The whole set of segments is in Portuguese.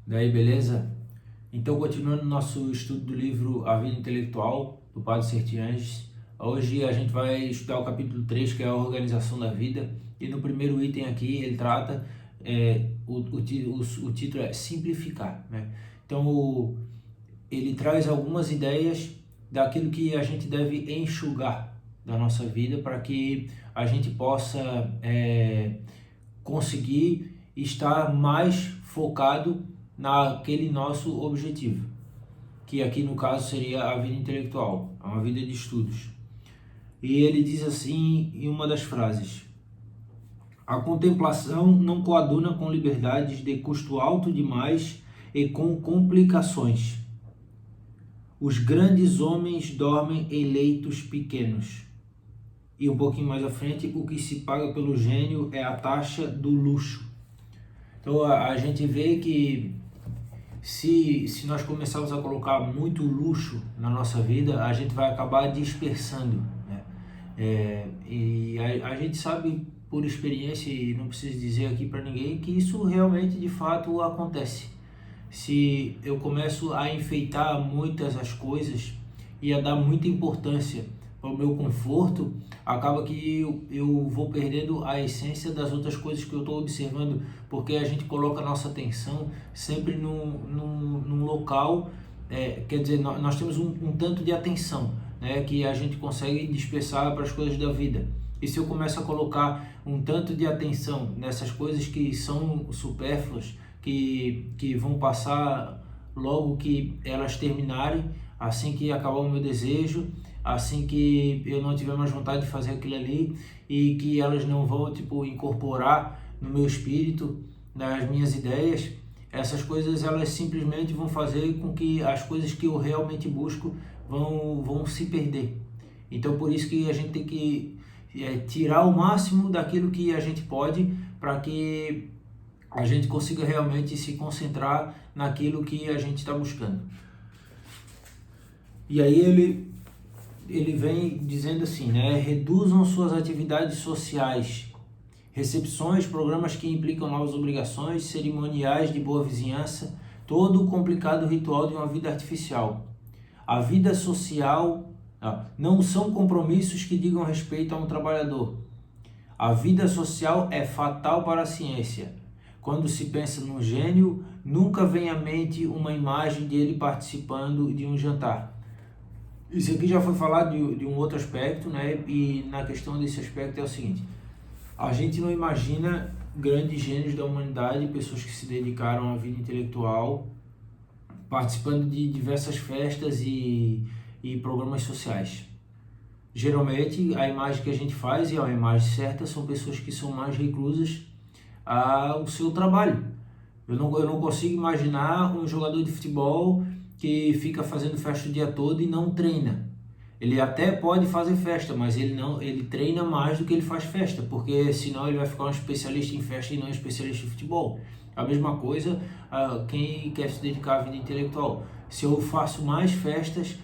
Daí, beleza? Então, continuando nosso estudo do livro A Vida Intelectual, do Padre Sertianges, hoje a gente vai estudar o capítulo 3, que é a organização da vida, e no primeiro item aqui ele trata, o título é Simplificar, né? Então, ele traz algumas ideias daquilo que a gente deve enxugar da nossa vida para que a gente possa conseguir estar mais focado naquele nosso objetivo, que aqui no caso seria a vida intelectual, uma vida de estudos. E ele diz assim em uma das frases: a contemplação não coaduna com liberdades de custo alto demais e com complicações. Os grandes homens dormem em leitos pequenos. E um pouquinho mais à frente, o que se paga pelo gênio é a taxa do luxo. Então a gente vê que se nós começarmos a colocar muito luxo na nossa vida, a gente vai acabar dispersando, né? E a gente sabe por experiência, e não preciso dizer aqui para ninguém, que isso realmente de fato acontece. Se eu começo a enfeitar muitas as coisas e a dar muita importância para o meu conforto, acaba que eu vou perdendo a essência das outras coisas que eu estou observando, porque a gente coloca a nossa atenção sempre num local, quer dizer, nós temos um tanto de atenção, né, que a gente consegue dispersar para as coisas da vida. E se eu começo a colocar um tanto de atenção nessas coisas que são supérfluas, que vão passar logo que elas terminarem, assim que acabar o meu desejo, assim que eu não tiver mais vontade de fazer aquilo ali, e que elas não vão incorporar no meu espírito, nas minhas ideias, essas coisas elas simplesmente vão fazer com que as coisas que eu realmente busco vão se perder. Então por isso que a gente tem que tirar o máximo daquilo que a gente pode, para que a gente consiga realmente se concentrar naquilo que a gente está buscando. E aí ele vem dizendo assim, né? Reduzam suas atividades sociais, recepções, programas que implicam novas obrigações, cerimoniais de boa vizinhança, todo o complicado ritual de uma vida artificial. A vida social não são compromissos que digam respeito a um trabalhador. A vida social é fatal para a ciência. Quando se pensa num gênio, nunca vem à mente uma imagem dele participando de um jantar. Isso aqui já foi falado de um outro aspecto, né? E na questão desse aspecto é o seguinte: a gente não imagina grandes gênios da humanidade, pessoas que se dedicaram à vida intelectual, participando de diversas festas e programas sociais. Geralmente a imagem que a gente faz, e é a imagem certa, são pessoas que são mais reclusas ao seu trabalho. Eu não consigo imaginar um jogador de futebol que fica fazendo festa o dia todo e não treina. Ele até pode fazer festa, mas ele treina mais do que ele faz festa, porque senão ele vai ficar um especialista em festa e não um especialista em futebol. A mesma coisa quem quer se dedicar à vida intelectual. Se eu faço mais festas,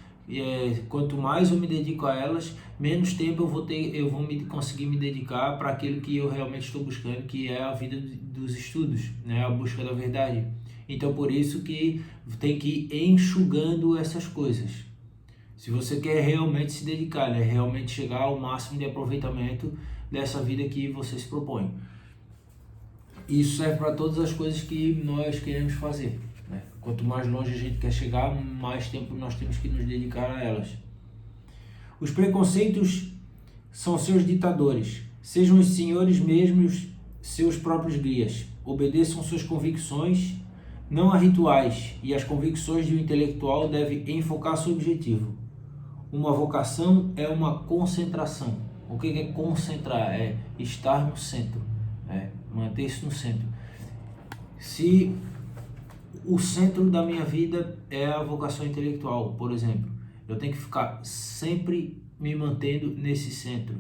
quanto mais eu me dedico a elas, menos tempo eu vou conseguir me dedicar para aquilo que eu realmente estou buscando, que é a vida dos estudos, né? A busca da verdade. Então por isso que tem que ir enxugando essas coisas. Se você quer realmente se dedicar, né? Realmente chegar ao máximo de aproveitamento dessa vida que você se propõe. Isso serve para todas as coisas que nós queremos fazer, né? Quanto mais longe a gente quer chegar, mais tempo nós temos que nos dedicar a elas. Os preconceitos são seus ditadores. Sejam os senhores mesmos seus próprios guias. Obedeçam suas convicções, não a rituais, e as convicções de um intelectual devem enfocar seu objetivo. Uma vocação é uma concentração. O que é concentrar? É estar no centro, manter-se no centro. Se o centro da minha vida é a vocação intelectual, por exemplo, eu tenho que ficar sempre me mantendo nesse centro,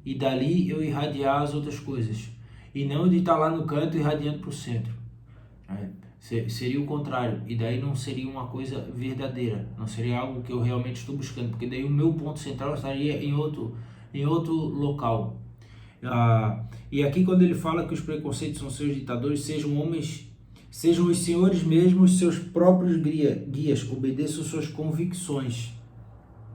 e dali eu irradiar as outras coisas, e não de estar lá no canto irradiando para o centro. Seria o contrário, e daí não seria uma coisa verdadeira, não seria algo que eu realmente estou buscando, porque daí o meu ponto central estaria em outro local. E aqui quando ele fala que os preconceitos são seus ditadores, Sejam os senhores mesmos seus próprios guias, obedeçam suas convicções.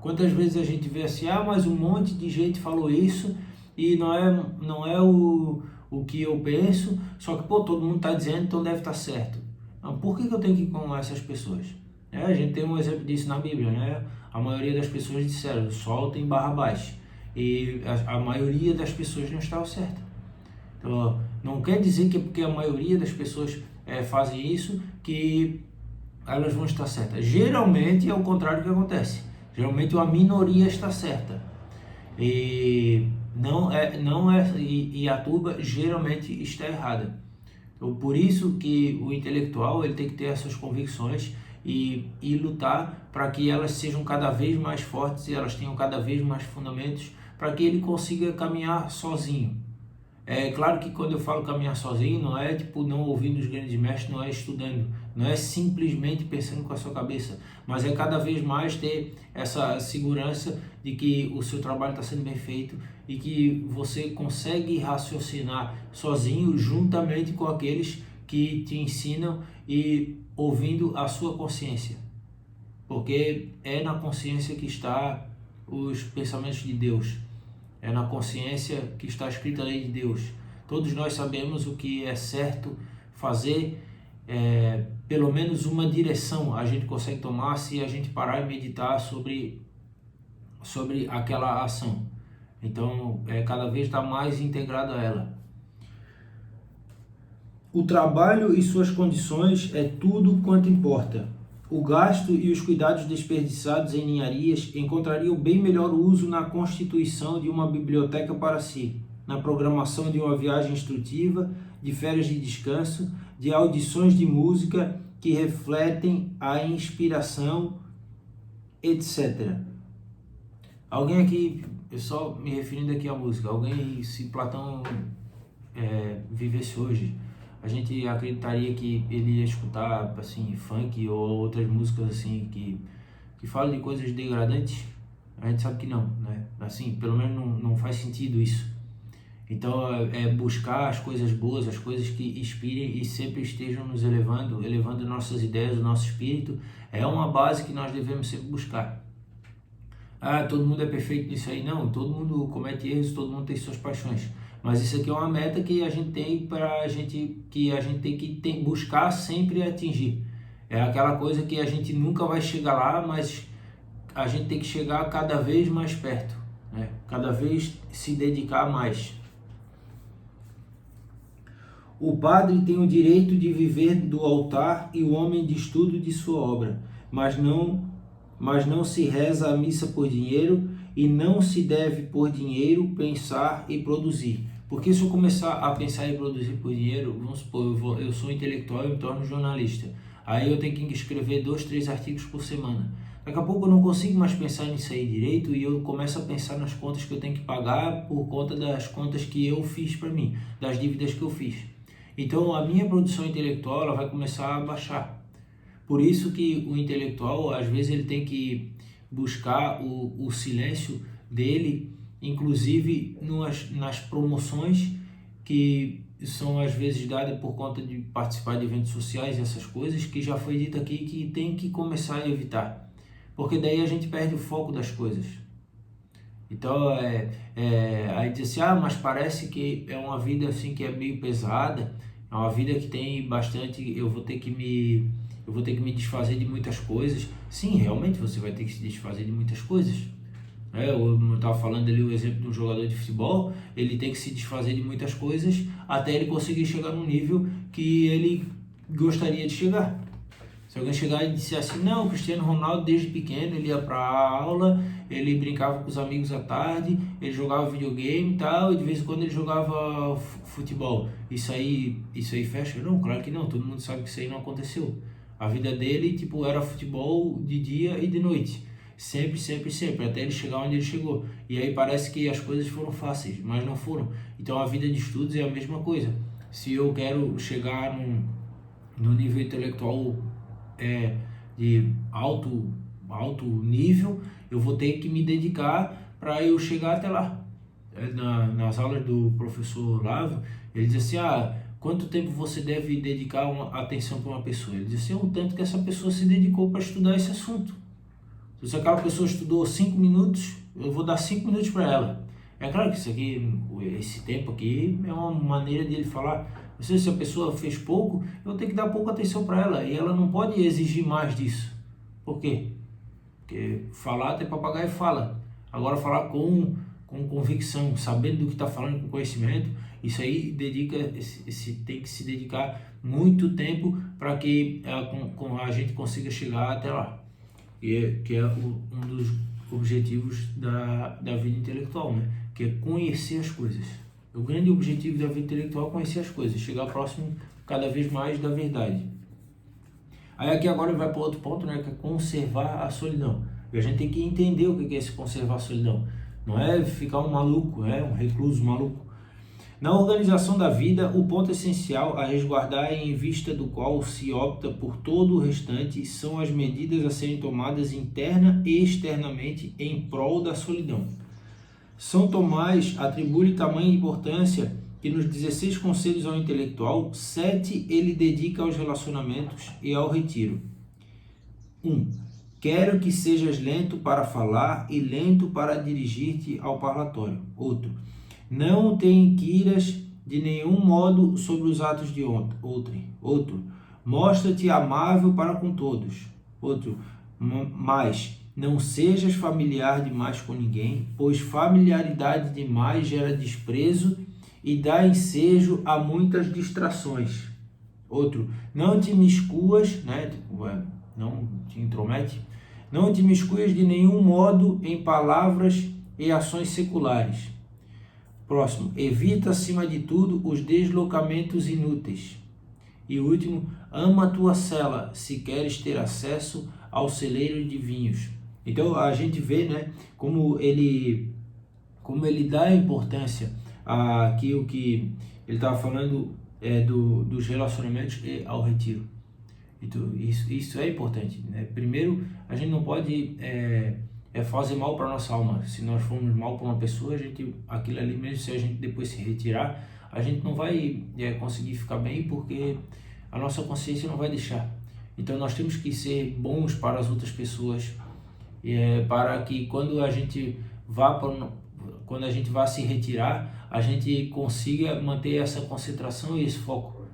Quantas vezes a gente vê assim, mas um monte de gente falou isso e não é o que eu penso, só que todo mundo está dizendo, então deve estar certo. Não, por que eu tenho que ir com essas pessoas? A gente tem um exemplo disso na Bíblia, né? A maioria das pessoas disseram, soltem Barrabás. E a maioria das pessoas não estava certa. Então, não quer dizer que porque a maioria das pessoas fazem isso, que elas vão estar certas. Geralmente é o contrário que acontece. Geralmente uma minoria está certa. E a turba geralmente está errada. Então, por isso que o intelectual ele tem que ter essas convicções e lutar para que elas sejam cada vez mais fortes e elas tenham cada vez mais fundamentos para que ele consiga caminhar sozinho. É claro que quando eu falo caminhar sozinho, não é não ouvindo os grandes mestres, não é estudando, não é simplesmente pensando com a sua cabeça, mas é cada vez mais ter essa segurança de que o seu trabalho está sendo bem feito e que você consegue raciocinar sozinho juntamente com aqueles que te ensinam e ouvindo a sua consciência, porque é na consciência que está os pensamentos de Deus. É na consciência que está escrita a lei de Deus. Todos nós sabemos o que é certo fazer, pelo menos uma direção a gente consegue tomar se a gente parar e meditar sobre aquela ação. Então, cada vez está mais integrado a ela. O trabalho e suas condições é tudo quanto importa. O gasto e os cuidados desperdiçados em ninharias encontrariam bem melhor uso na constituição de uma biblioteca para si, na programação de uma viagem instrutiva, de férias de descanso, de audições de música que refletem a inspiração, etc. Alguém aqui, eu só me referindo aqui à música, alguém, se Platão vivesse hoje, a gente acreditaria que ele ia escutar assim funk ou outras músicas assim que falam de coisas degradantes? A gente sabe que não, né? Assim, pelo menos não faz sentido isso. Então é buscar as coisas boas, as coisas que inspirem e sempre estejam nos elevando nossas ideias, o nosso espírito. É uma base que nós devemos sempre buscar. Todo mundo é perfeito nisso aí? Não, todo mundo comete erros, todo mundo tem suas paixões. Mas isso aqui é uma meta que a gente tem tem que buscar sempre atingir. É aquela coisa que a gente nunca vai chegar lá, mas a gente tem que chegar cada vez mais perto, né? Cada vez se dedicar mais. O padre tem o direito de viver do altar e o homem de estudo de sua obra, mas não se reza a missa por dinheiro e não se deve por dinheiro pensar e produzir. Porque se eu começar a pensar e produzir por dinheiro, vamos supor, eu sou intelectual e me torno jornalista. Aí eu tenho que escrever 2, 3 artigos por semana. Daqui a pouco eu não consigo mais pensar nisso aí direito e eu começo a pensar nas contas que eu tenho que pagar por conta das contas que eu fiz para mim, das dívidas que eu fiz. Então a minha produção intelectual ela vai começar a baixar. Por isso que o intelectual, às vezes, ele tem que buscar o silêncio dele, inclusive nas promoções que são às vezes dadas por conta de participar de eventos sociais, essas coisas que já foi dito aqui que tem que começar a evitar, porque daí a gente perde o foco das coisas. Então, aí diz assim, mas parece que é uma vida assim que é meio pesada, é uma vida que tem bastante, eu vou ter que me desfazer de muitas coisas. Sim, realmente você vai ter que se desfazer de muitas coisas. Eu estava falando ali o exemplo de um jogador de futebol, ele tem que se desfazer de muitas coisas até ele conseguir chegar no nível que ele gostaria de chegar. Se alguém chegar e disser assim, não, o Cristiano Ronaldo desde pequeno ele ia para a aula, ele brincava com os amigos à tarde, ele jogava videogame e tal, e de vez em quando ele jogava futebol. Isso aí fecha? Não, claro que não, todo mundo sabe que isso aí não aconteceu. A vida dele, era futebol de dia e de noite. Sempre, sempre, sempre, até ele chegar onde ele chegou. E aí parece que as coisas foram fáceis, mas não foram. Então a vida de estudos é a mesma coisa. Se eu quero chegar num nível intelectual de alto nível, eu vou ter que me dedicar para eu chegar até lá. Nas aulas do professor Olavo, ele diz assim, quanto tempo você deve dedicar atenção para uma pessoa? Ele diz assim, o tanto que essa pessoa se dedicou para estudar esse assunto. Se aquela pessoa estudou 5 minutos, eu vou dar 5 minutos para ela. É claro que isso aqui, esse tempo aqui é uma maneira de ele falar. Se a pessoa fez pouco, eu tenho que dar pouca atenção para ela. E ela não pode exigir mais disso. Por quê? Porque falar até papagaio fala. Agora falar com convicção, sabendo do que está falando, com conhecimento, isso aí tem que se dedicar muito tempo para que a gente consiga chegar até lá. Que é um dos objetivos da vida intelectual, né? Que é conhecer as coisas. O grande objetivo da vida intelectual é conhecer as coisas, chegar próximo cada vez mais da verdade. Aí aqui agora vai para outro ponto, né? Que é conservar a solidão. E a gente tem que entender o que é esse conservar a solidão. Não é ficar um maluco, um recluso maluco. Na organização da vida, o ponto essencial a resguardar em vista do qual se opta por todo o restante são as medidas a serem tomadas interna e externamente em prol da solidão. São Tomás atribui tamanha importância que nos 16 conselhos ao intelectual, 7 ele dedica aos relacionamentos e ao retiro. 1. Quero que sejas lento para falar e lento para dirigir-te ao parlatório. Outro. Não te inquiras de nenhum modo sobre os atos de outrem. Outro. Mostra-te amável para com todos. Outro. Mas não sejas familiar demais com ninguém, pois familiaridade demais gera desprezo e dá ensejo a muitas distrações. Outro. Não te miscuas, não te intromete, não te miscuas de nenhum modo em palavras e ações seculares. Próximo, evita acima de tudo os deslocamentos inúteis. E último, ama a tua cela, se queres ter acesso ao celeiro de vinhos. Então a gente vê, né, como ele dá importância àquilo que ele estava falando dos relacionamentos e ao retiro. Então, isso é importante, né? Primeiro, a gente não pode fazer mal para nossa alma. Se nós formos mal para uma pessoa, aquilo ali mesmo, se a gente depois se retirar, a gente não vai conseguir ficar bem, porque a nossa consciência não vai deixar. Então nós temos que ser bons para as outras pessoas, para que quando a gente vá se retirar, a gente consiga manter essa concentração e esse foco.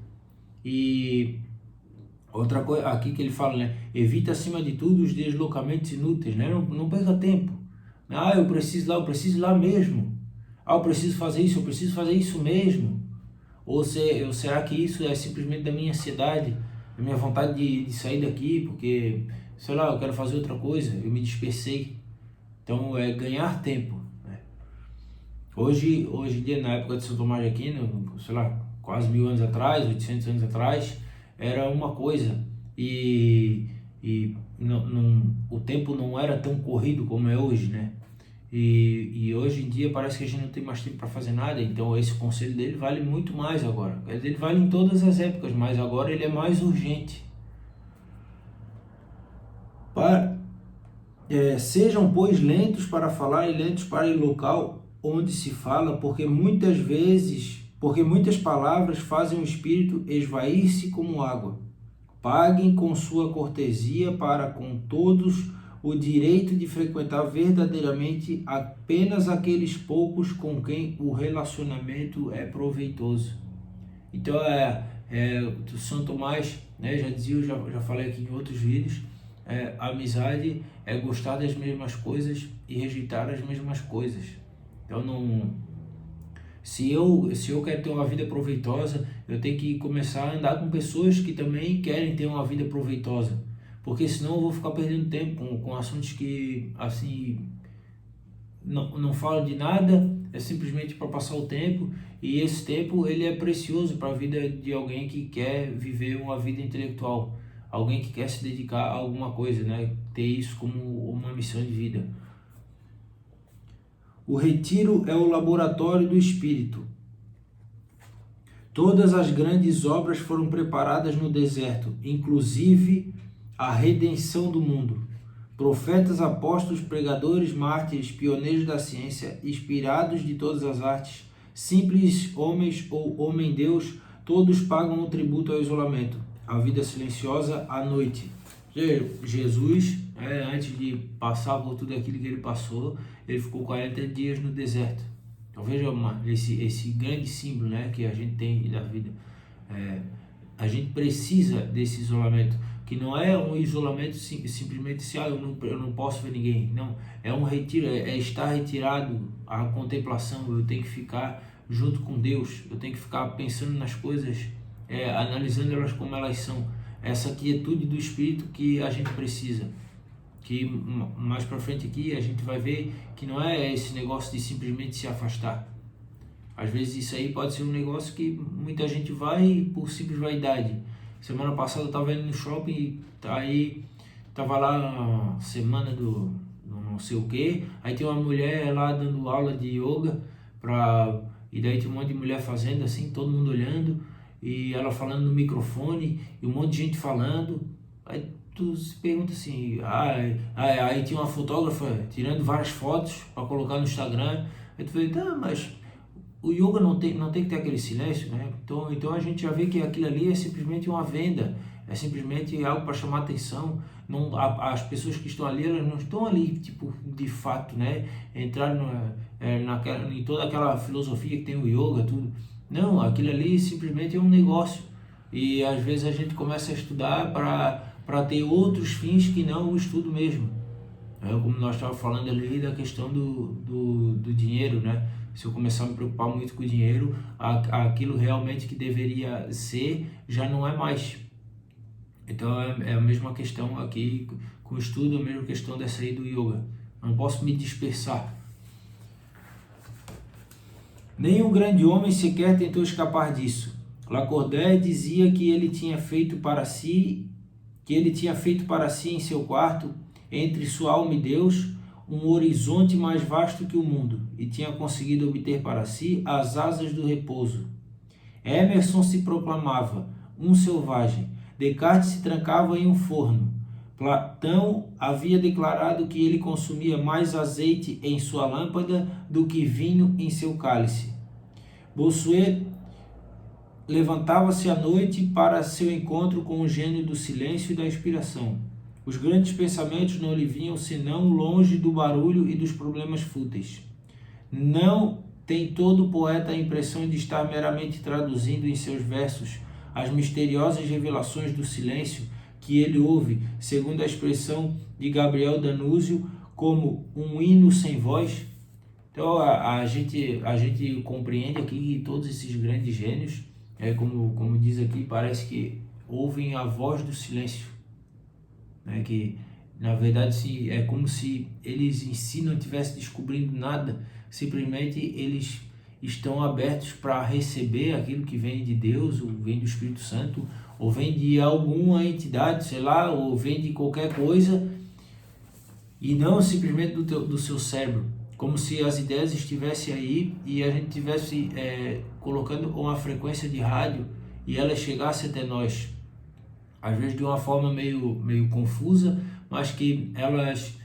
E outra coisa aqui que ele fala, né? Evita acima de tudo os deslocamentos inúteis, né? Não perca tempo. Eu preciso ir lá mesmo. Eu preciso fazer isso mesmo. Ou será que isso é simplesmente da minha ansiedade, da minha vontade de sair daqui, porque, sei lá, eu quero fazer outra coisa, eu me dispersei. Então é ganhar tempo, né? Hoje em dia, na época de São Tomás de Aquino, sei lá, quase 1000 anos atrás, 800 anos atrás, era uma coisa, e o tempo não era tão corrido como é hoje, né? E hoje em dia parece que a gente não tem mais tempo para fazer nada, então esse conselho dele vale muito mais agora. Ele vale em todas as épocas, mas agora ele é mais urgente. Sejam, pois, lentos para falar e lentos para ir local onde se fala, porque muitas palavras fazem o espírito esvair-se como água. Paguem com sua cortesia para com todos o direito de frequentar verdadeiramente apenas aqueles poucos com quem o relacionamento é proveitoso. Então, São Tomás, né, já dizia, já falei aqui em outros vídeos, a amizade é gostar das mesmas coisas e rejeitar as mesmas coisas. Então, se eu quero ter uma vida proveitosa, eu tenho que começar a andar com pessoas que também querem ter uma vida proveitosa, porque senão eu vou ficar perdendo tempo com assuntos que, assim, não falam de nada, é simplesmente para passar o tempo, e esse tempo ele é precioso para a vida de alguém que quer viver uma vida intelectual, alguém que quer se dedicar a alguma coisa, né? Ter isso como uma missão de vida. O retiro é o laboratório do espírito. Todas as grandes obras foram preparadas no deserto, inclusive a redenção do mundo. Profetas, apóstolos, pregadores, mártires, pioneiros da ciência, inspirados de todas as artes, simples homens ou homem-deus, Todos pagam um tributo ao isolamento, à vida silenciosa à noite. Jesus, antes de passar por tudo aquilo que ele passou, ele ficou 40 dias no deserto. Então veja esse grande símbolo, né, que a gente tem da vida. A gente precisa desse isolamento, que não é um isolamento simplesmente assim, eu não posso ver ninguém. Não, é um retiro, é estar retirado à contemplação. Eu tenho que ficar junto com Deus, eu tenho que ficar pensando nas coisas, analisando elas como elas são. Essa quietude do espírito que a gente precisa. Que mais para frente aqui a gente vai ver que não é esse negócio de simplesmente se afastar. Às vezes isso aí pode ser um negócio que muita gente vai por simples vaidade. Semana passada eu estava indo no shopping, aí estava lá na semana do não sei o que, aí tem uma mulher lá dando aula de yoga, e daí tem um monte de mulher fazendo assim, todo mundo olhando, e ela falando no microfone, e um monte de gente falando. Aí tu se pergunta assim, aí tinha uma fotógrafa tirando várias fotos para colocar no Instagram. Aí tu fala, tá, mas o yoga não tem que ter aquele silêncio, né? Então a gente já vê que aquilo ali é simplesmente uma venda, é simplesmente algo para chamar atenção. Não, as pessoas que estão ali, elas não estão ali, tipo, de fato, né? Entrar em toda aquela filosofia que tem o yoga, tudo. Não, aquilo ali simplesmente é um negócio. E às vezes a gente começa a estudar para ter outros fins que não o estudo mesmo. Como nós estávamos falando ali da questão do dinheiro, né? Se eu começar a me preocupar muito com o dinheiro, aquilo realmente que deveria ser já não é mais. Então é a mesma questão aqui com o estudo, a mesma questão dessa aí do yoga. Eu não posso me dispersar. Nenhum grande homem sequer tentou escapar disso. Lacordaire dizia que ele tinha feito para si em seu quarto, entre sua alma e Deus, um horizonte mais vasto que o mundo, e tinha conseguido obter para si as asas do repouso. Emerson se proclamava um selvagem, Descartes se trancava em um forno. Platão havia declarado que ele consumia mais azeite em sua lâmpada do que vinho em seu cálice. Bossuet levantava-se à noite para seu encontro com o gênio do silêncio e da inspiração. Os grandes pensamentos não lhe vinham senão longe do barulho e dos problemas fúteis. Não tem todo poeta a impressão de estar meramente traduzindo em seus versos as misteriosas revelações do silêncio que ele ouve, segundo a expressão de Gabriel D'Annunzio, como um hino sem voz. Então a gente compreende aqui que todos esses grandes gênios, como diz aqui, parece que ouvem a voz do silêncio, né? Que na verdade é como se eles em si não estivessem descobrindo nada, simplesmente eles estão abertos para receber aquilo que vem de Deus, ou vem do Espírito Santo, ou vem de alguma entidade, sei lá, ou vem de qualquer coisa, e não simplesmente do seu cérebro, como se as ideias estivessem aí e a gente estivesse colocando uma frequência de rádio e ela chegasse até nós, às vezes de uma forma meio confusa, mas que elas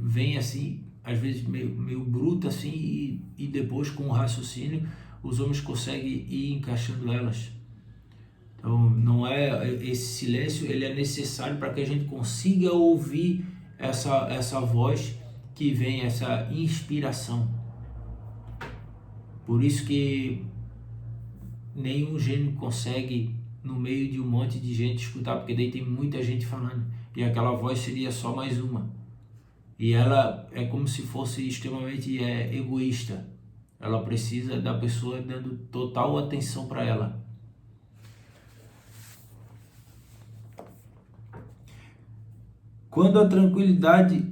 vêm assim, às vezes meio bruta assim, e depois com o raciocínio os homens conseguem ir encaixando elas. Então não esse silêncio, ele é necessário para que a gente consiga ouvir essa voz que vem, essa inspiração. Por isso que nenhum gênio consegue no meio de um monte de gente escutar, porque daí tem muita gente falando e aquela voz seria só mais uma. E ela é como se fosse extremamente egoísta. Ela precisa da pessoa dando total atenção para ela. Quando a tranquilidade...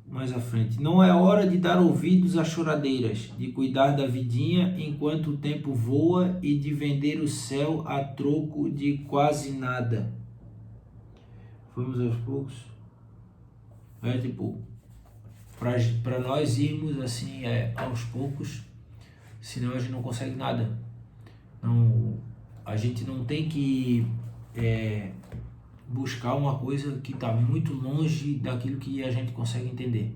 mais à frente. Não é hora de dar ouvidos a choradeiras, de cuidar da vidinha enquanto o tempo voa e de vender o céu a troco de quase nada. Vamos aos poucos. Para nós irmos assim aos poucos, senão a gente não consegue nada. Não, a gente não tem que buscar uma coisa que está muito longe daquilo que a gente consegue entender.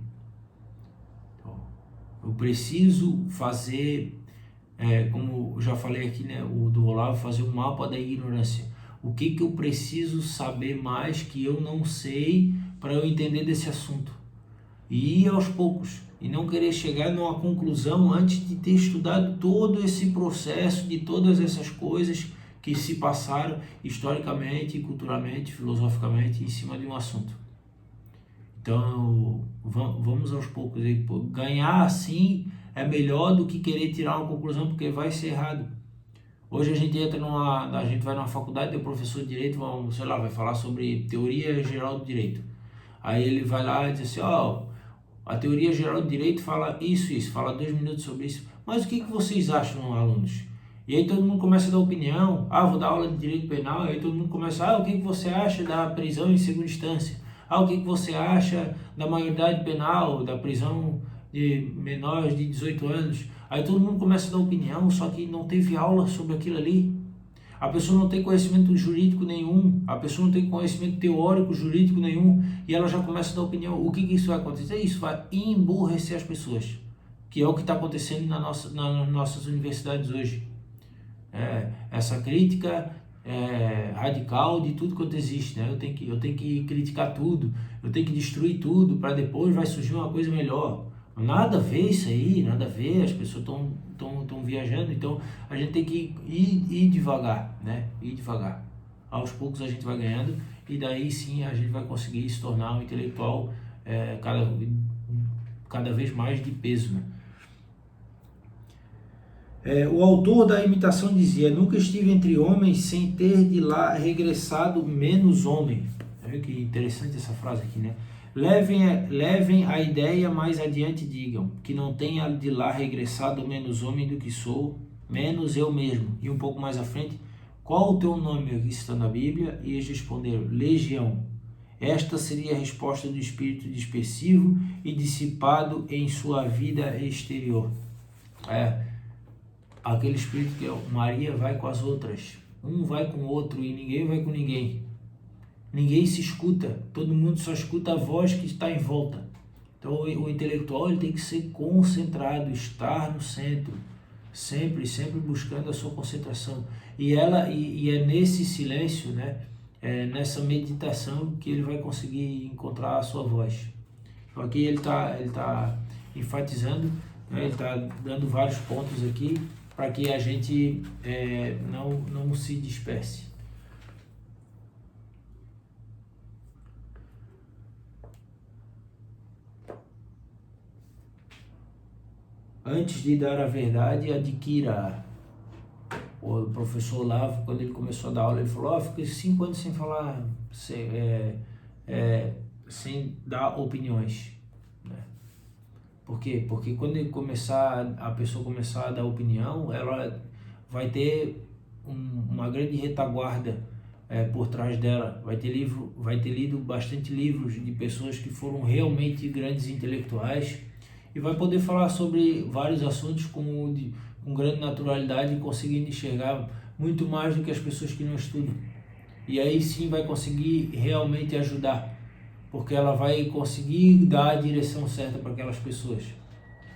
Então, eu preciso fazer como eu já falei aqui, né, o do Olavo, fazer um mapa da ignorância. O que eu preciso saber mais que eu não sei para eu entender desse assunto? E ir aos poucos, e não querer chegar numa conclusão antes de ter estudado todo esse processo de todas essas coisas que se passaram historicamente, culturalmente, filosoficamente em cima de um assunto. Então, vamos aos poucos. Ganhar assim é melhor do que querer tirar uma conclusão, porque vai ser errado. Hoje a gente vai numa faculdade, tem um professor de direito, sei lá, vai falar sobre teoria geral do direito. Aí ele vai lá e diz assim, a teoria geral do direito fala isso, fala 2 minutos sobre isso. Mas o que vocês acham, alunos? E aí todo mundo começa a dar opinião. Vou dar aula de direito penal. Aí todo mundo começa, o que você acha da prisão em segunda instância? O que você acha da maioridade penal, da prisão de menores de 18 anos? Aí todo mundo começa a dar opinião, só que não teve aula sobre aquilo ali. A pessoa não tem conhecimento jurídico nenhum, a pessoa não tem conhecimento teórico jurídico nenhum, e ela já começa a dar opinião. O que isso vai acontecer? Isso vai emburrecer as pessoas, que é o que está acontecendo nas nossas universidades hoje. Essa crítica radical de tudo quanto existe, né? Eu tenho que criticar tudo, eu tenho que destruir tudo, para depois vai surgir uma coisa melhor. Nada a ver isso aí, nada a ver, as pessoas estão viajando, então a gente tem que ir devagar, né? Ir devagar. Aos poucos a gente vai ganhando, e daí sim a gente vai conseguir se tornar um intelectual cada vez mais de peso, né? O autor da imitação dizia: nunca estive entre homens sem ter de lá regressado menos homem. Olha que interessante essa frase aqui, né? Levem a ideia mais adiante e digam que não tenha de lá regressado menos homem do que sou, menos eu mesmo. E um pouco mais à frente, qual o teu nome que está na Bíblia? E eles responderam: Legião. Esta seria a resposta do espírito dispersivo e dissipado em sua vida exterior. Aquele espírito que Maria vai com as outras, um vai com o outro e ninguém vai com ninguém. Ninguém se escuta, todo mundo só escuta a voz que está em volta. Então o intelectual ele tem que ser concentrado, estar no centro, sempre buscando a sua concentração. E é nesse silêncio, né, nessa meditação que ele vai conseguir encontrar a sua voz. Então aqui ele tá enfatizando, né, ele está dando vários pontos aqui para que a gente não se disperse. Antes de dar a verdade, adquira. O professor Olavo, quando ele começou a dar aula, ele falou: fiquei 5 anos sem falar, sem dar opiniões. Né? Por quê? Porque quando a pessoa começar a dar opinião, ela vai ter uma grande retaguarda por trás dela. Vai ter lido bastante livros de pessoas que foram realmente grandes intelectuais, e vai poder falar sobre vários assuntos com grande naturalidade, conseguindo enxergar muito mais do que as pessoas que não estudam. E aí sim vai conseguir realmente ajudar, porque ela vai conseguir dar a direção certa para aquelas pessoas.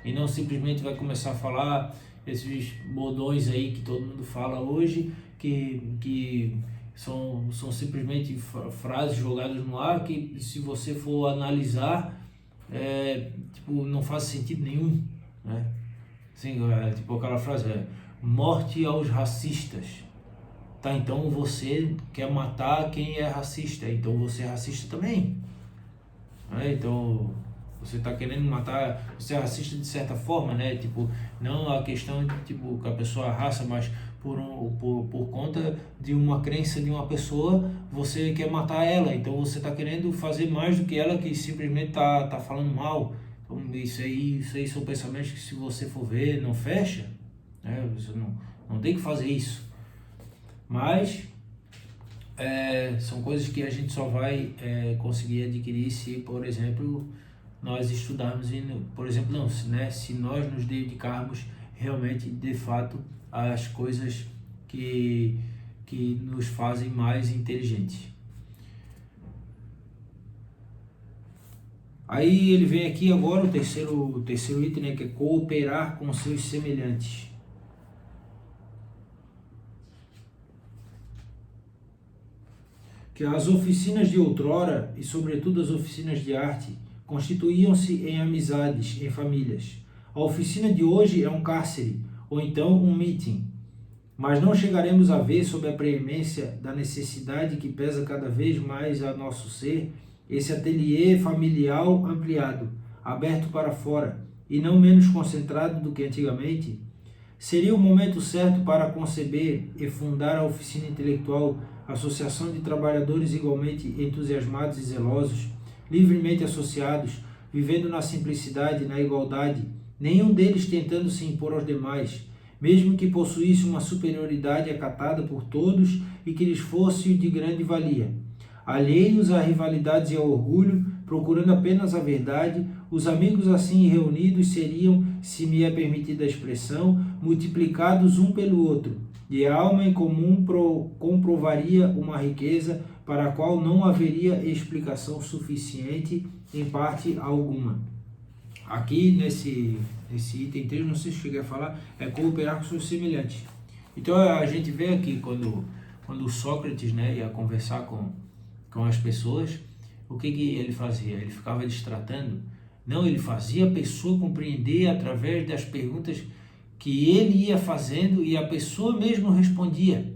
E não simplesmente vai começar a falar esses bordões aí que todo mundo fala hoje, que são simplesmente frases jogadas no ar, que se você for analisar, não faz sentido nenhum, né? Assim, tipo aquela frase, morte aos racistas. Tá, então você quer matar quem é racista, então você é racista também. Então você está querendo matar, você é racista de certa forma, né? Tipo, não a questão de tipo que a pessoa é raça, mas por conta de uma crença de uma pessoa, você quer matar ela. Então você está querendo fazer mais do que ela, que simplesmente tá falando mal. Então isso aí são pensamentos que, se você for ver, não fecha, né? Você não tem que fazer isso. Mas são coisas que a gente só vai conseguir adquirir se, por exemplo, nós estudarmos, por exemplo, se nós nos dedicarmos realmente, de fato, às coisas que nos fazem mais inteligentes. Aí ele vem aqui agora, o terceiro item, né, que é cooperar com seus semelhantes. que as oficinas de outrora, e sobretudo as oficinas de arte, constituíam-se em amizades, em famílias. A oficina de hoje é um cárcere, ou então um meeting. Mas não chegaremos a ver, sob a preemência da necessidade que pesa cada vez mais a nosso ser, esse ateliê familiar ampliado, aberto para fora, e não menos concentrado do que antigamente? Seria o momento certo para conceber e fundar a oficina intelectual, associação de trabalhadores igualmente entusiasmados e zelosos, livremente associados, vivendo na simplicidade e na igualdade, nenhum deles tentando se impor aos demais, mesmo que possuísse uma superioridade acatada por todos e que lhes fosse de grande valia. Alheios a rivalidades e ao orgulho, procurando apenas a verdade, os amigos assim reunidos seriam, se me é permitida a expressão, multiplicados um pelo outro, e a alma em comum comprovaria uma riqueza para a qual não haveria explicação suficiente em parte alguma. Aqui nesse item 3, não sei se cheguei a falar, é cooperar com seus semelhantes. Então a gente vê aqui quando Sócrates, né, ia conversar com as pessoas, o que ele fazia? Ele ficava destratando? Não, ele fazia a pessoa compreender através das perguntas que ele ia fazendo e a pessoa mesmo respondia.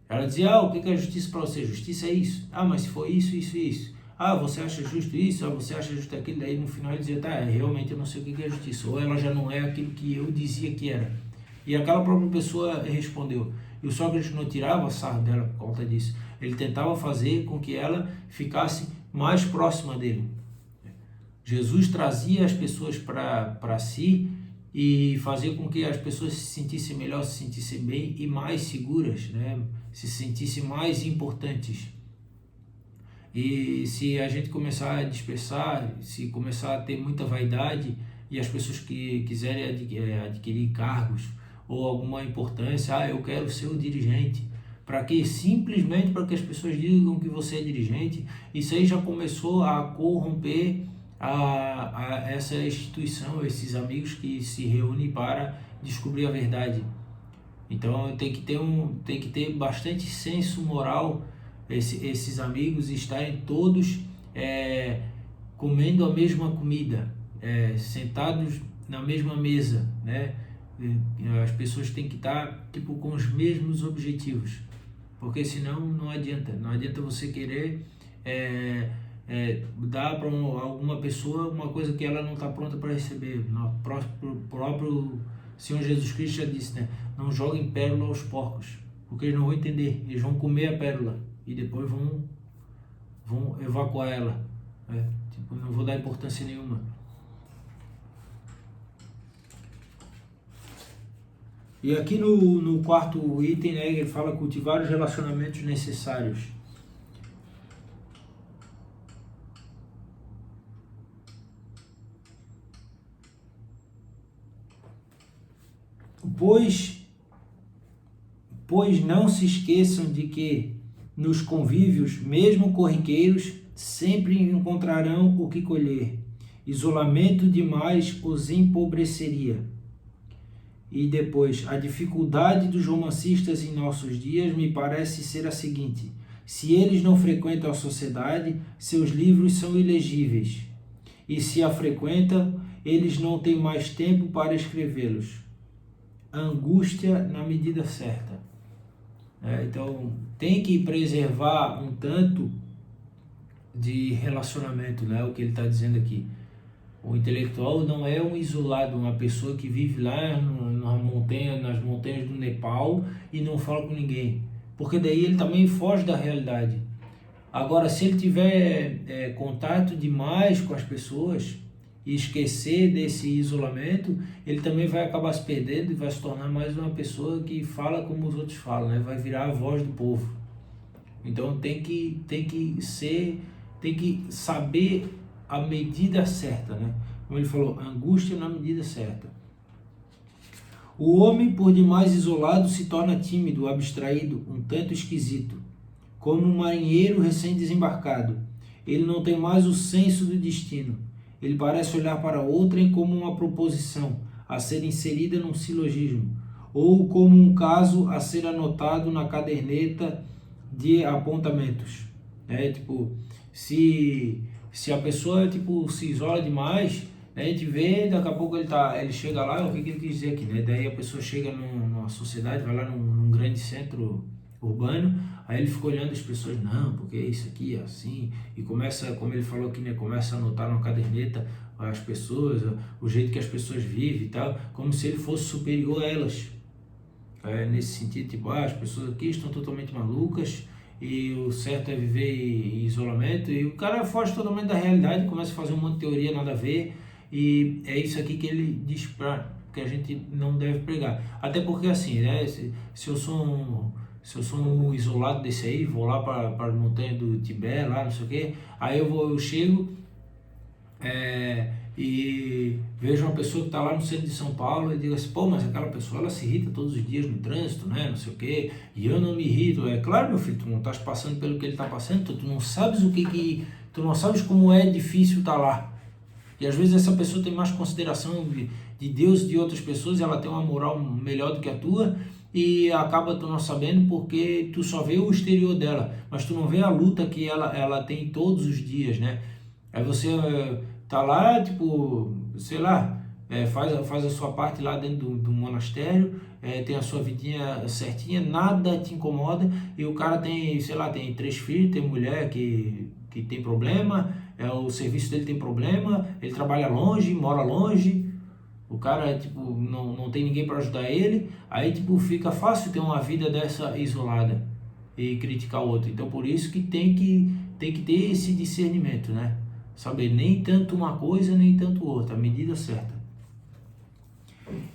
Ela dizia, o que é justiça para você? Justiça é isso. Mas se for isso, isso e isso. Você acha justo isso? Você acha justo aquilo? Daí no final ele dizia, realmente eu não sei o que é justiça. Ou ela já não é aquilo que eu dizia que era. E aquela própria pessoa respondeu. E o Sócrates não tirava sarro dela por conta disso. Ele tentava fazer com que ela ficasse mais próxima dele. Jesus trazia as pessoas para si e fazia com que as pessoas se sentissem melhor, se sentissem bem e mais seguras, né? Se sentissem mais importantes. E se a gente começar a dispersar, se começar a ter muita vaidade e as pessoas que quiserem adquirir cargos ou alguma importância, eu quero ser o dirigente, para quê? Simplesmente para que as pessoas digam que você é dirigente. Isso aí já começou a corromper a essa instituição, esses amigos que se reúnem para descobrir a verdade. Então tem que ter bastante senso moral, esses amigos estarem todos comendo a mesma comida, sentados na mesma mesa, né? As pessoas têm que estar com os mesmos objetivos, porque senão não adianta você querer dar para alguma pessoa uma coisa que ela não está pronta para receber. O próprio Senhor Jesus Cristo já disse, né? Não joguem pérola aos porcos, porque eles não vão entender, eles vão comer a pérola e depois vão evacuar ela, né? Não vou dar importância nenhuma. E aqui no quarto item, né, ele fala cultivar os relacionamentos necessários. Pois não se esqueçam de que nos convívios, mesmo corriqueiros, sempre encontrarão o que colher. Isolamento demais os empobreceria. E depois, a dificuldade dos romancistas em nossos dias me parece ser a seguinte: se eles não frequentam a sociedade, seus livros são ilegíveis. E se a frequentam, eles não têm mais tempo para escrevê-los. Angústia na medida certa. Então, tem que preservar um tanto de relacionamento, né? O que ele está dizendo aqui. O intelectual não é um isolado, uma pessoa que vive lá nas montanhas do Nepal e não fala com ninguém, porque daí ele também foge da realidade. Agora, se ele tiver contato demais com as pessoas e esquecer desse isolamento, ele também vai acabar se perdendo e vai se tornar mais uma pessoa que fala como os outros falam, né? Vai virar a voz do povo. Então tem que saber a medida certa, né? Como ele falou, angústia na medida certa. O homem, por demais isolado, se torna tímido, abstraído, um tanto esquisito, como um marinheiro recém-desembarcado. Ele não tem mais o senso do destino. Ele parece olhar para outrem como uma proposição a ser inserida num silogismo, ou como um caso a ser anotado na caderneta de apontamentos. né? Tipo, se a pessoa tipo se isola demais, né, a gente vê, daqui a pouco ele chega lá, o que ele quis dizer aqui, né? Daí a pessoa chega numa sociedade, vai lá num grande centro urbano, aí ele fica olhando as pessoas, não, porque isso aqui é assim, e começa, como ele falou aqui, né, começa a anotar numa caderneta as pessoas, o jeito que as pessoas vivem e tal, como se ele fosse superior a elas. Nesse sentido, tipo, as pessoas aqui estão totalmente malucas e o certo é viver em isolamento, e o cara foge totalmente da realidade, começa a fazer um monte de teoria nada a ver, e é isso aqui que ele diz que a gente não deve pregar. Até porque assim, né, se eu sou um isolado desse aí, vou lá para a montanha do Tibete, lá não sei o que, aí eu chego e vejo uma pessoa que está lá no centro de São Paulo e digo assim, pô, mas aquela pessoa ela se irrita todos os dias no trânsito, né, não sei o que, e eu não me irrito. É claro, meu filho, tu não estás passando pelo que ele está passando, tu não sabes tu não sabes como é difícil estar lá. E às vezes essa pessoa tem mais consideração de Deus e de outras pessoas, ela tem uma moral melhor do que a tua, e acaba tu não sabendo porque tu só vê o exterior dela, mas tu não vê a luta que ela tem todos os dias, né? Aí você tá lá, tipo, sei lá, faz a sua parte lá dentro do monastério, tem a sua vidinha certinha, nada te incomoda, e o cara tem, sei lá, tem 3 filhos, tem mulher que tem problema, o serviço dele tem problema, ele trabalha longe, mora longe, o cara, tipo, não tem ninguém para ajudar ele, aí, tipo, fica fácil ter uma vida dessa isolada e criticar o outro. Então, por isso que tem que ter esse discernimento, né? Saber nem tanto uma coisa, nem tanto outra, a medida certa.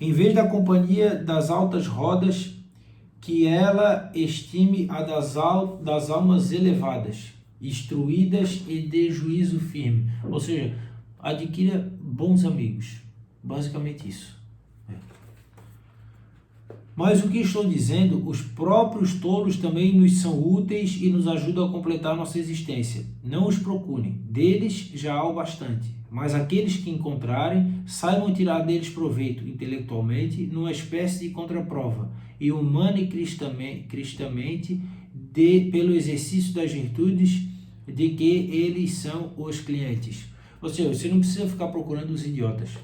Em vez da companhia das altas rodas, que ela estime a das almas elevadas, instruídas e de juízo firme. Ou seja, adquira bons amigos. Basicamente isso. Mas o que estou dizendo, os próprios tolos também nos são úteis e nos ajudam a completar nossa existência. Não os procurem, deles já há o bastante. Mas aqueles que encontrarem, saibam tirar deles proveito intelectualmente, numa espécie de contraprova, e humana e cristamente, pelo exercício das virtudes de que eles são os clientes. Ou seja, você não precisa ficar procurando os idiotas.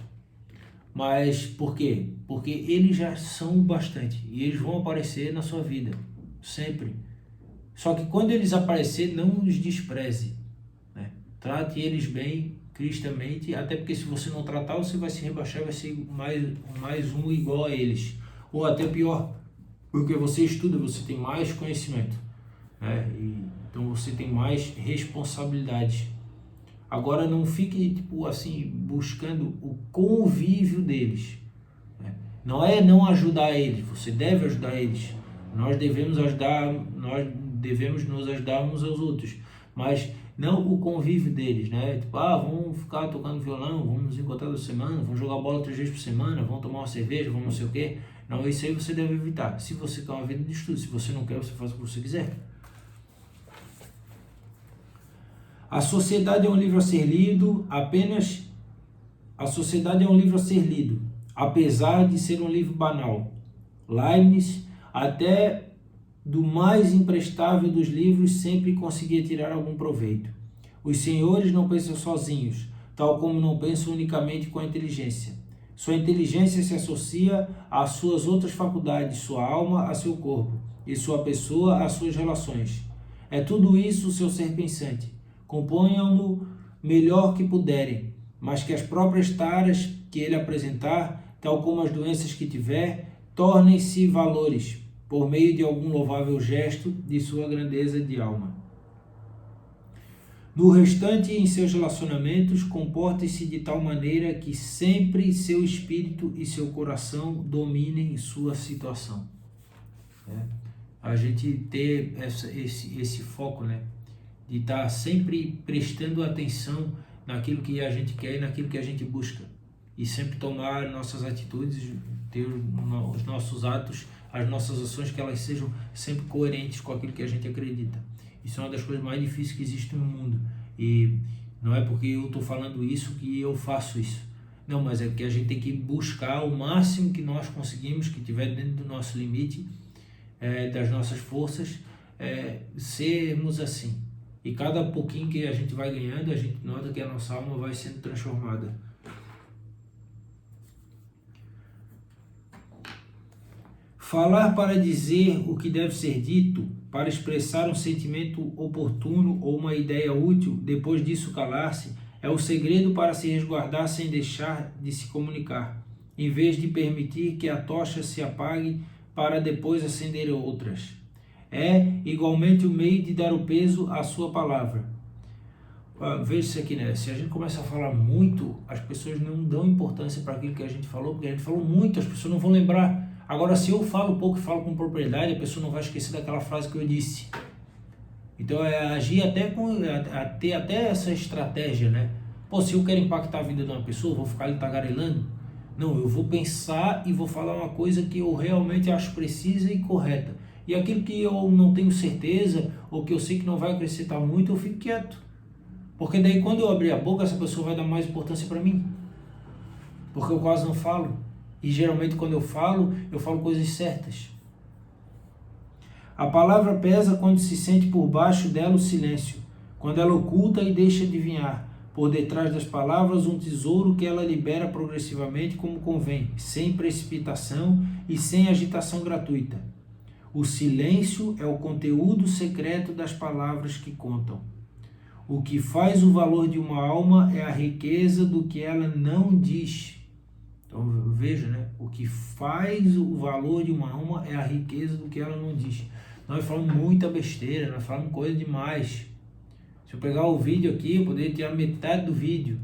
Mas por quê? Porque eles já são bastante e eles vão aparecer na sua vida, sempre. Só que quando eles aparecerem, não os despreze, né? Trate eles bem, cristamente, até porque se você não tratar, você vai se rebaixar, vai ser mais um igual a eles. Ou até pior, porque você estuda, você tem mais conhecimento, né? Então você tem mais responsabilidade. Agora não fique, tipo assim, buscando o convívio deles, né? Não é não ajudar eles, você deve ajudar eles. Nós devemos nos ajudar uns aos outros, mas não o convívio deles, né? Tipo, vamos ficar tocando violão, vamos nos encontrar toda semana, vamos jogar bola 3 vezes por semana, vamos tomar uma cerveja, vamos não sei o quê. Não, isso aí você deve evitar. Se você quer uma vida de estudo, se você não quer, você faz o que você quiser. A Sociedade é um livro a ser lido apesar de ser um livro banal. Leibniz, até do mais imprestável dos livros, sempre conseguia tirar algum proveito. Os senhores não pensam sozinhos, tal como não pensam unicamente com a inteligência. Sua inteligência se associa às suas outras faculdades, sua alma a seu corpo, e sua pessoa às suas relações. É tudo isso o seu ser pensante. Componham-no melhor que puderem, mas que as próprias taras que ele apresentar, tal como as doenças que tiver, tornem-se valores, por meio de algum louvável gesto de sua grandeza de alma. No restante, em seus relacionamentos, comporte-se de tal maneira que sempre seu espírito e seu coração dominem sua situação. A gente ter esse foco, né? De estar sempre prestando atenção naquilo que a gente quer e naquilo que a gente busca. E sempre tomar nossas atitudes, ter os nossos atos, as nossas ações, que elas sejam sempre coerentes com aquilo que a gente acredita. Isso é uma das coisas mais difíceis que existe no mundo. E não é porque eu estou falando isso que eu faço isso. Não, mas é que a gente tem que buscar o máximo que nós conseguimos, que tiver dentro do nosso limite, das nossas forças, sermos assim. E cada pouquinho que a gente vai ganhando, a gente nota que a nossa alma vai sendo transformada. Falar para dizer o que deve ser dito, para expressar um sentimento oportuno ou uma ideia útil, depois disso calar-se, é o segredo para se resguardar sem deixar de se comunicar, em vez de permitir que a tocha se apague para depois acender outras. É igualmente o meio de dar o peso à sua palavra. Veja isso aqui, né? Se a gente começa a falar muito, as pessoas não dão importância para aquilo que a gente falou, porque a gente falou muito, as pessoas não vão lembrar. Agora, se eu falo pouco e falo com propriedade, a pessoa não vai esquecer daquela frase que eu disse. Então, é agir até ter até essa estratégia, né? Pô, se eu quero impactar a vida de uma pessoa, eu vou ficar ali tagarelando? Não, eu vou pensar e vou falar uma coisa que eu realmente acho precisa e correta. E aquilo que eu não tenho certeza, ou que eu sei que não vai acrescentar muito, eu fico quieto. Porque daí quando eu abrir a boca, essa pessoa vai dar mais importância para mim. Porque eu quase não falo. E geralmente quando eu falo coisas certas. A palavra pesa quando se sente por baixo dela o silêncio, quando ela oculta e deixa adivinhar, por detrás das palavras, um tesouro que ela libera progressivamente como convém, sem precipitação e sem agitação gratuita. O silêncio é o conteúdo secreto das palavras que contam. O que faz o valor de uma alma é a riqueza do que ela não diz. Então veja, né? O que faz o valor de uma alma é a riqueza do que ela não diz. Nós falamos muita besteira, nós falamos coisa demais. Se eu pegar o vídeo aqui, eu poderia tirar metade do vídeo.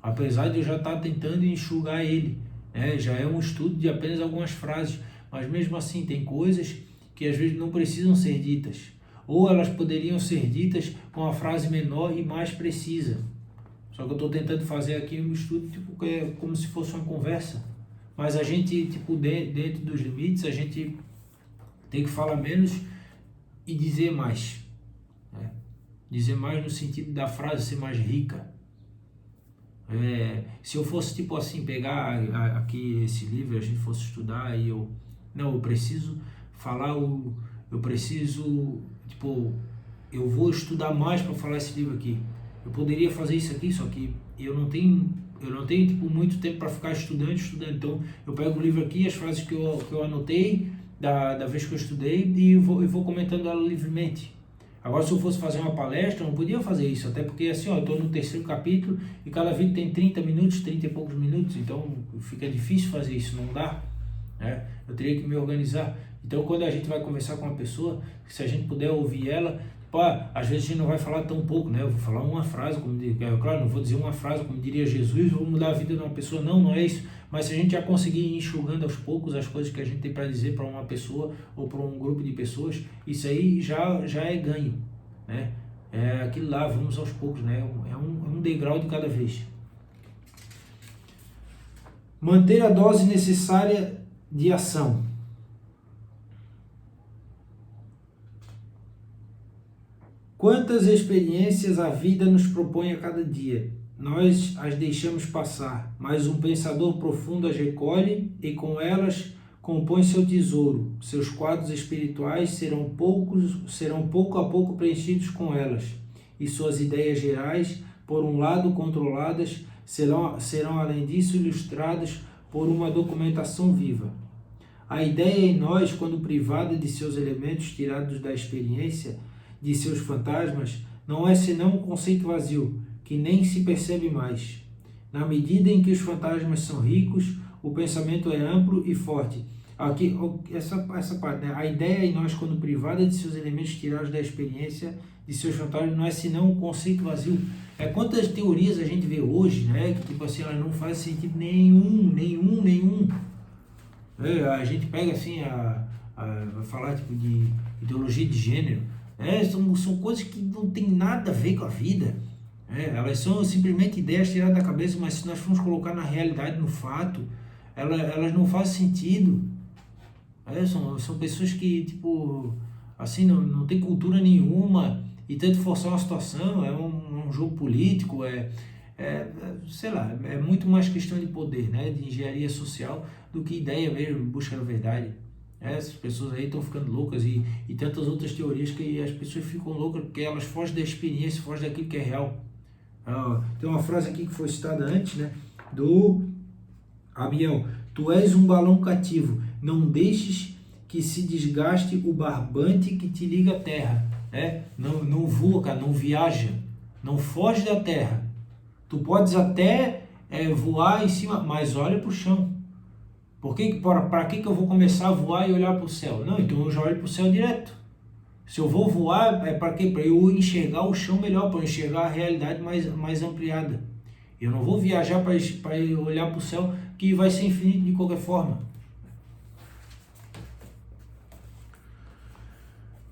Apesar de eu já estar tentando enxugar ele, né? Já é um estudo de apenas algumas frases. Mas mesmo assim, tem coisas que às vezes não precisam ser ditas. Ou elas poderiam ser ditas com uma frase menor e mais precisa. Só que eu estou tentando fazer aqui um estudo tipo, como se fosse uma conversa. Mas a gente, tipo, dentro dos limites, a gente tem que falar menos e dizer mais. Né? Dizer mais no sentido da frase ser mais rica. Se eu fosse, tipo assim, pegar aqui esse livro, a gente fosse estudar e eu preciso falar eu preciso, tipo, eu vou estudar mais para falar esse livro aqui. Eu poderia fazer isso aqui, só que eu não tenho tipo, muito tempo para ficar estudando. Então, eu pego o livro aqui, as frases que eu anotei da vez que eu estudei e vou comentando ela livremente. Agora, se eu fosse fazer uma palestra, eu não podia fazer isso, até porque assim, eu estou no 3º capítulo e cada vídeo tem 30 minutos, 30 e poucos minutos, então fica difícil fazer isso, não dá. Né? Eu teria que me organizar. Então, quando a gente vai conversar com uma pessoa, se a gente puder ouvir ela, às vezes a gente não vai falar tão pouco, né? Eu vou falar uma frase, claro, não vou dizer uma frase como diria Jesus, vou mudar a vida de uma pessoa, não é isso. Mas se a gente já conseguir ir enxugando aos poucos as coisas que a gente tem para dizer para uma pessoa ou para um grupo de pessoas, isso aí já é ganho, né? É aquilo lá, vamos aos poucos, né? É um degrau de cada vez. Manter a dose necessária de ação. Quantas experiências a vida nos propõe a cada dia? Nós as deixamos passar, mas um pensador profundo as recolhe e com elas compõe seu tesouro. Seus quadros espirituais serão pouco a pouco preenchidos com elas, e suas ideias gerais, por um lado controladas, serão além disso ilustradas por uma documentação viva. A ideia em nós, quando privada de seus elementos tirados da experiência, de seus fantasmas, não é senão um conceito vazio, que nem se percebe mais. Na medida em que os fantasmas são ricos, o pensamento é amplo e forte. Aqui, essa parte, né? A ideia em nós, quando privada de seus elementos tirados da experiência, de seus fantasmas, não é senão um conceito vazio. Quantas teorias a gente vê hoje, né? Que tipo assim, elas não fazem sentido nenhum. A gente pega assim, vai falar tipo de ideologia de gênero. São coisas que não tem nada a ver com a vida. Elas são simplesmente ideias tiradas da cabeça, mas se nós formos colocar na realidade, no fato, elas não fazem sentido. São pessoas que, tipo, assim, não tem cultura nenhuma e tentam forçar uma situação, é um jogo político, sei lá, é muito mais questão de poder, né, de engenharia social, do que ideia mesmo, busca da verdade. Essas pessoas aí estão ficando loucas e tantas outras teorias que as pessoas ficam loucas porque elas fogem da experiência, fogem daquilo que é real. Tem uma frase aqui que foi citada antes, né, do Abiel: tu és um balão cativo, não deixes que se desgaste o barbante que te liga à terra. Não voa, cara, não viaja, não foge da terra. Tu podes até voar em cima, mas olha para o chão. Para que eu vou começar a voar e olhar para o céu? Não, então eu já olho para o céu direto. Se eu vou voar, é para quê? Para eu enxergar o chão melhor, para eu enxergar a realidade mais ampliada. Eu não vou viajar para olhar para o céu, que vai ser infinito de qualquer forma.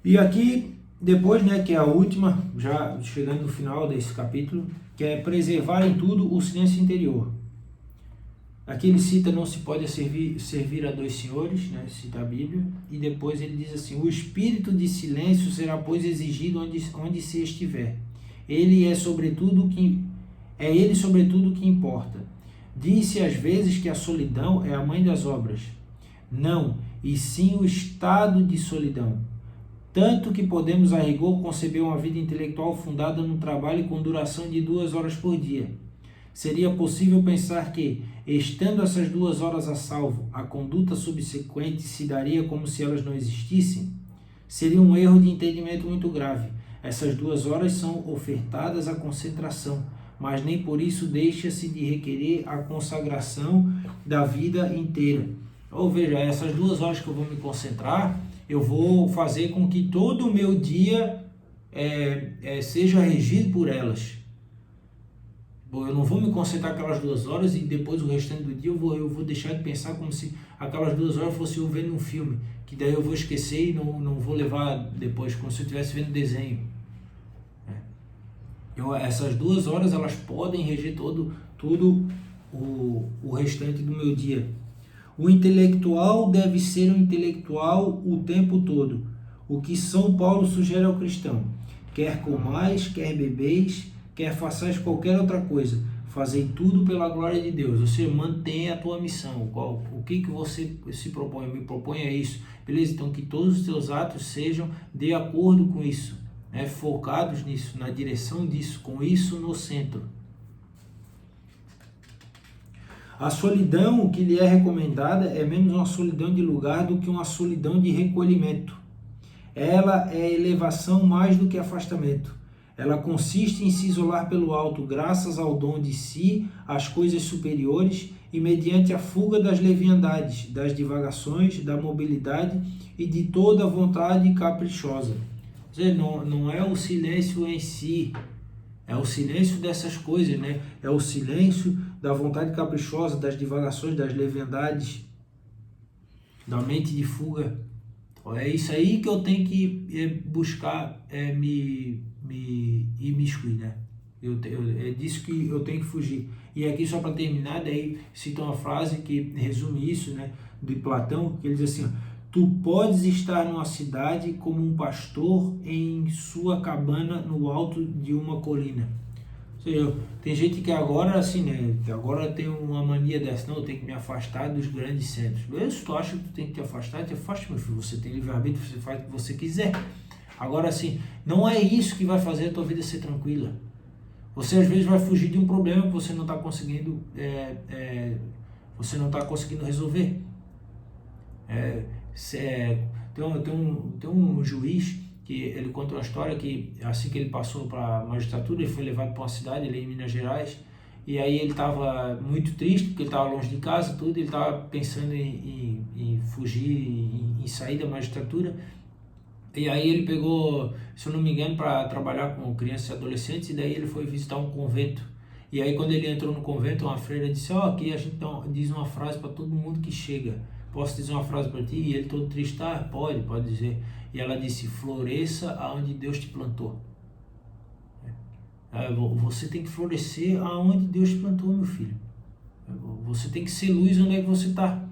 E aqui, depois, né, que é a última, já chegando no final desse capítulo, que é preservar em tudo o silêncio interior. Aqui ele cita: não se pode servir a dois senhores, né? Cita a Bíblia, e depois ele diz assim: o espírito de silêncio será, pois, exigido onde se estiver. Ele é sobretudo o que importa. Diz-se às vezes que a solidão é a mãe das obras. Não, e sim o estado de solidão. Tanto que podemos, a rigor, conceber uma vida intelectual fundada num trabalho com duração de 2 horas por dia. Seria possível pensar que, estando essas 2 horas a salvo, a conduta subsequente se daria como se elas não existissem? Seria um erro de entendimento muito grave. Essas 2 horas são ofertadas à concentração, mas nem por isso deixa-se de requerer a consagração da vida inteira. Ou veja, essas 2 horas que eu vou me concentrar, eu vou fazer com que todo o meu dia seja regido por elas. Eu não vou me concentrar aquelas 2 horas e depois o restante do dia eu vou deixar de pensar como se aquelas 2 horas fosse eu vendo um filme, que daí eu vou esquecer e não vou levar depois, como se eu estivesse vendo desenho. Essas 2 horas elas podem reger todo o restante do meu dia. O intelectual deve ser um intelectual o tempo todo, o que São Paulo sugere ao cristão: quer comais, quer bebeis, quer façais qualquer outra coisa, fazei tudo pela glória de Deus. Você mantenha a tua missão. O que você se propõe? Me proponha isso. Beleza? Então que todos os teus atos sejam de acordo com isso, focados nisso, na direção disso, com isso no centro. A solidão que lhe é recomendada é menos uma solidão de lugar do que uma solidão de recolhimento. Ela é elevação mais do que afastamento. Ela consiste em se isolar pelo alto, graças ao dom de si, às coisas superiores, e mediante a fuga das leviandades, das divagações, da mobilidade e de toda a vontade caprichosa. Ou seja, não é o silêncio em si, é o silêncio dessas coisas, né? É o silêncio da vontade caprichosa, das divagações, das leviandades, da mente de fuga. É isso aí que eu tenho que buscar me imiscuir, né? É disso que eu tenho que fugir. E aqui, só para terminar, daí cita uma frase que resume isso, né? De Platão, que ele diz assim: tu podes estar numa cidade como um pastor em sua cabana no alto de uma colina. Ou seja, tem gente que agora, assim, né? Agora tem uma mania dessa: não, eu tenho que me afastar dos grandes centros. Se tu acha que tu tem que te afastar, te afaste, meu filho. Você tem livre-arbítrio, você faz o que você quiser. Agora, assim, não é isso que vai fazer a tua vida ser tranquila. Você às vezes vai fugir de um problema que você não está conseguindo, resolver. Tem um juiz que ele conta uma história que assim que ele passou para a magistratura, ele foi levado para uma cidade, ele em Minas Gerais, e aí ele estava muito triste porque ele estava longe de casa, tudo, ele estava pensando em fugir, em sair da magistratura. E aí ele pegou, se eu não me engano, para trabalhar com crianças e adolescentes, e daí ele foi visitar um convento. E aí quando ele entrou no convento, uma freira disse: aqui a gente diz uma frase para todo mundo que chega. Posso dizer uma frase para ti? E ele todo triste: pode dizer. E ela disse: floresça aonde Deus te plantou. Você tem que florescer aonde Deus te plantou, meu filho. Você tem que ser luz onde é que você está.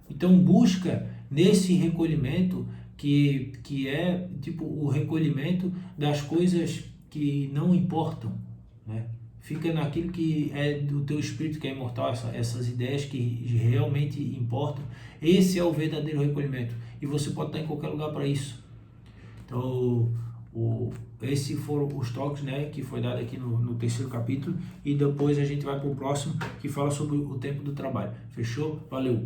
Então busca nesse recolhimento, que é tipo o recolhimento das coisas que não importam, né? fica naquilo que é do teu espírito, que é imortal, essas ideias que realmente importam. Esse é o verdadeiro recolhimento, e você pode estar em qualquer lugar para isso. Então, esses foram os toques, né, que foi dado aqui no terceiro capítulo, e depois a gente vai para o próximo, que fala sobre o tempo do trabalho. Fechou? Valeu!